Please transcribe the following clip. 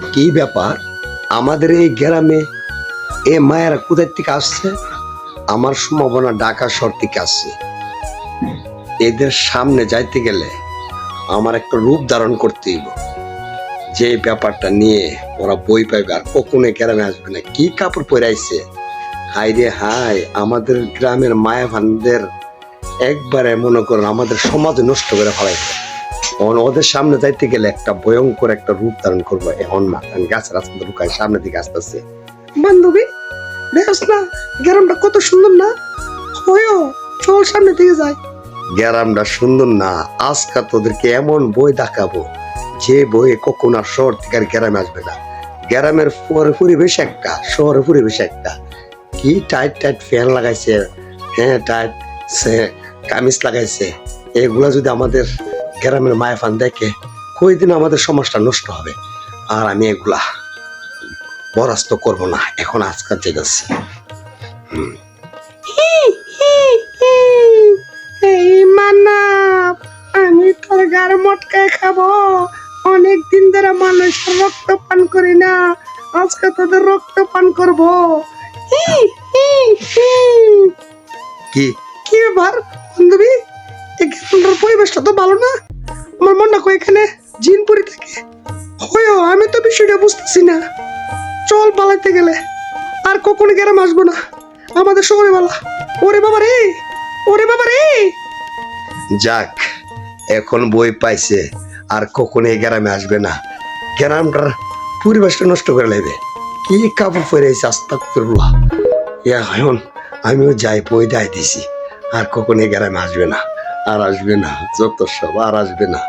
কি ব্যাপার আমাদের এই গ্রামে এ মায়েরা কোথায় থেকে আসছে? আমার সম্ভাবনা ঢাকা শহর থেকে আসছে। এদের সামনে যাইতে গেলে আমার একটা রূপ ধারণ করতে হইব, যে ব্যাপারটা নিয়ে ওরা বই পাইবে আর কখনো গ্রামে আসবে না। কি কাপড় পরে আইছে, হাই রে হাই! আমাদের গ্রামের মায়া ভানদের একবারে মনে করেন আমাদের সমাজ নষ্ট করে ফেলাইছে। ওদের সামনে যাইতে গেলে একটা ভয়ঙ্কর একটা রূপ ধারণ করবো। এখন না গাছের রাস্তা ঢুকায় সামনের দিকে আসতেছে। বান্ধবী, দেখছ না গ্রামটা কত সুন্দর না? হয়ও, চল সামনে দিকে যাই। গ্রামটা সুন্দর না, আজকে তোদেরকে এমন বই দেখাবো যে বইয়ে কখন আর শহর থেকে আর গ্রামে আসবে না। গ্রামের পরিবেশ একটা, শহরের পরিবেশ একটা। কি টাইট টাইট ফ্যান লাগাইছে, হ্যাঁ টাইট কামিজ লাগাইছে। এগুলা যদি আমাদের গ্রামের মায়া ফান দেখে, কয়দিন আমাদের সমাজটা নষ্ট হবে। আর আমি এগুলা বরাস্ত করবো না, এখন আজকাল যেতেছি। এই মান্নাত, আমি তোর গার মটকায় খাবো। অনেক দিন ধরে মানুষের রক্ত পান করি না, আজকে তোদের রক্ত পান করবো। কি কি ব্যাপার বান্ধবী, এই গ্রামটার পরিবেশটা তো ভালো না। আমার মনে হয় এখানে জিনপুরি থাকে। হয়ও, আমি তো বিষয়টা বুঝতেছি না। চল পালাইতে গেলে আর কখনো গ্রাম আসবো না, আমাদের শহরে বালা। ওরে বাবা রে, ওরে বাবা রে! যাক, এখন বই পাইছে, আর কখনো এই গ্রামে আসবে না। গ্রামটার পরিবেশটা নষ্ট করে লাগবে। কি কাপড় পরে আইছে, আস্তাগফিরুল্লাহ। এখন আমিও যাই, বই দেয় দিছি, আর কখনো এই গ্রামে আসবে না, আর আসবে না, যত সব আর আসবে না।